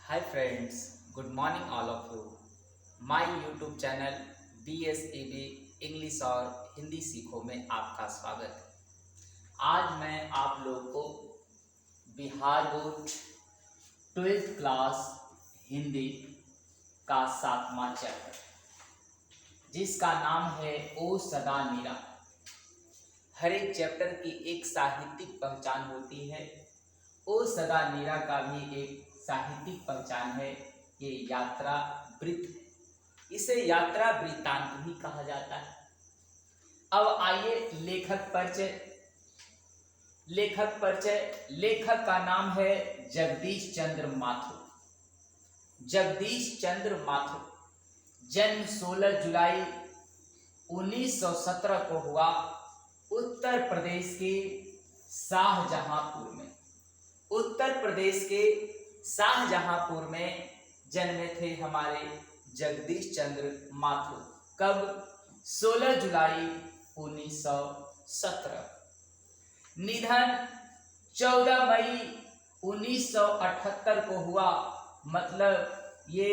Hi friends, good morning all of you. My YouTube channel BSAB English और हिंदी सीखो में आपका स्वागत है। आज मैं आप लोगों को Bihar board 12th class Hindi का 7वां चैप्टर जिसका नाम है ओ सदा नीरा। हर एक चैप्टर की एक साहित्यिक पहचान होती है। ओ सदा नीरा का भी एक साहित्यिक पहचान है। ये यात्रा वृत्त है, इसे यात्रा वृत्तांत भी कहा जाता है। अब आइए लेखक परिचय। लेखक का नाम है जगदीश चंद्र माथुर। जगदीश चंद्र माथुर जन्म 16 जुलाई 1917 को हुआ उत्तर प्रदेश के शाहजहांपुर में। उत्तर प्रदेश के शाहजहांपुर में जन्मे थे हमारे जगदीश चंद्र माथुर। कब? 16 जुलाई 1917। निधन 14 मई 1978 को हुआ। मतलब ये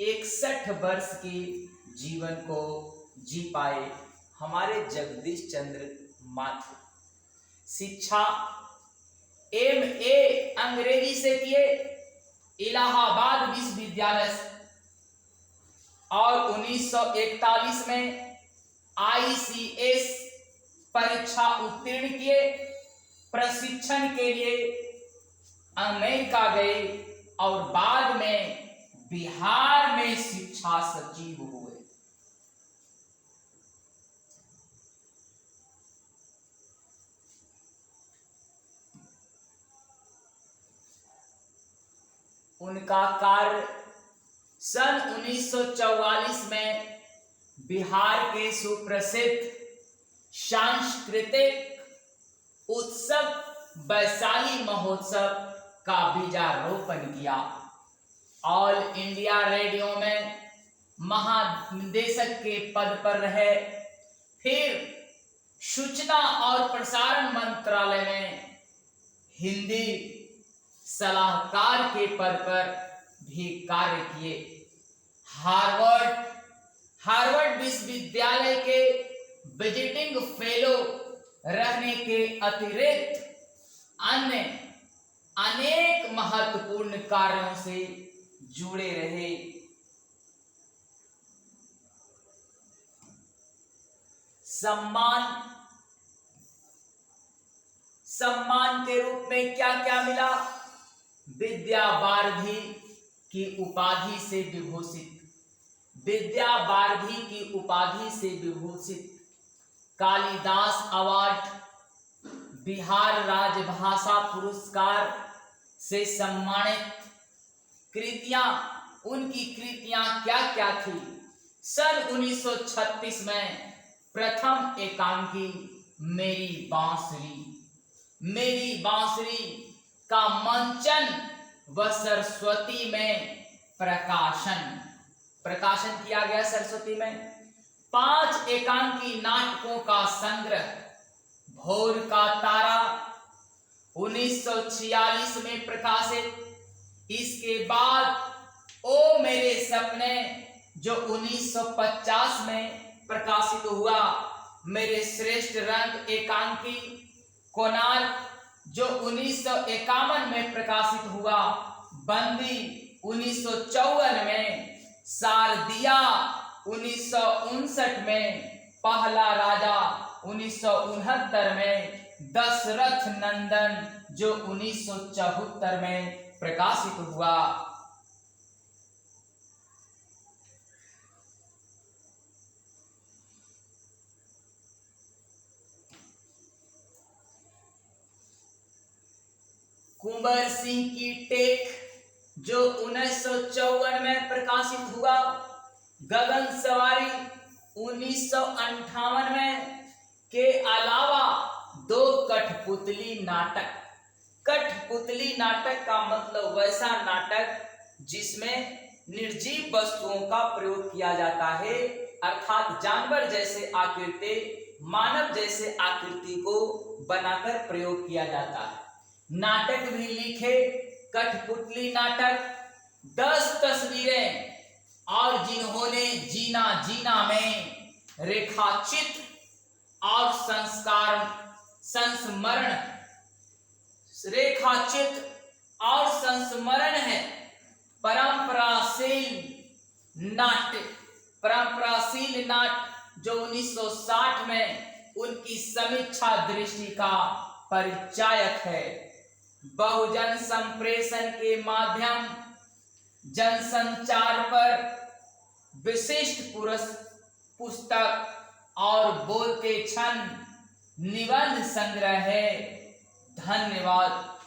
61 वर्ष के जीवन को जी पाए हमारे जगदीश चंद्र माथुर। शिक्षा MA अंग्रेजी से किए इलाहाबाद विश्वविद्यालय से और 1941 में ICS परीक्षा उत्तीर्ण किए। प्रशिक्षण के लिए अमेरिका गए और बाद में बिहार में शिक्षा सचिव हुए। उनका कार्य सन 1944 में बिहार के सुप्रसिद्ध सांस्कृतिक उत्सव वैशाली महोत्सव का बीजारोपण किया। ऑल इंडिया रेडियो में महानिदेशक के पद पर रहे। फिर सूचना और प्रसारण मंत्रालय में हिंदी सलाहकार के पद पर भी कार्य किए। हार्वर्ड विश्वविद्यालय के विजिटिंग फेलो रहने के अतिरिक्त अन्य अनेक महत्वपूर्ण कार्यों से जुड़े रहे। सम्मान के रूप में क्या क्या मिला? विद्या वारिधि की उपाधि से विभूषित, कालिदास अवार्ड, बिहार राजभाषा पुरस्कार से सम्मानित। उनकी कृतियां क्या क्या थी? सन 1936 में प्रथम एकांकी मेरी बांसुरी का मंचन व सरस्वती में प्रकाशन किया गया। सरस्वती में 5 एकांकी नाटकों का संग्रह भोर का तारा 1946 में प्रकाशित। इसके बाद ओ मेरे सपने जो 1950 में प्रकाशित हुआ। मेरे श्रेष्ठ रंग एकांकी कोणार्क जो 1951 में प्रकाशित हुआ। बंदी 1954 में, शारदिया 1959 में, पहला राजा 1969 में, दशरथ नंदन जो 1974 में प्रकाशित हुआ। कुंवर सिंह की टेक जो 1954 में प्रकाशित हुआ। गगन सवारी 1958 में के अलावा 2 कठपुतली नाटक। कठपुतली नाटक का मतलब वैसा नाटक जिसमें निर्जीव वस्तुओं का प्रयोग किया जाता है, अर्थात जानवर जैसे आकृति, मानव जैसे आकृति को बनाकर प्रयोग किया जाता है। नाटक भी लिखे कठपुतली नाटक 10 तस्वीरें और जिन्होंने जीना जीना में रेखाचित्र और संस्मरण रेखाचित्र और संस्मरण है। परंपराशील नाट्य जो 1960 में उनकी समीक्षा दृष्टि का परिचायक है। बहुजन संप्रेषण के माध्यम जनसंचार पर विशिष्ट पुस्तक और बोलते क्षण निबंध संग्रह है। धन्यवाद।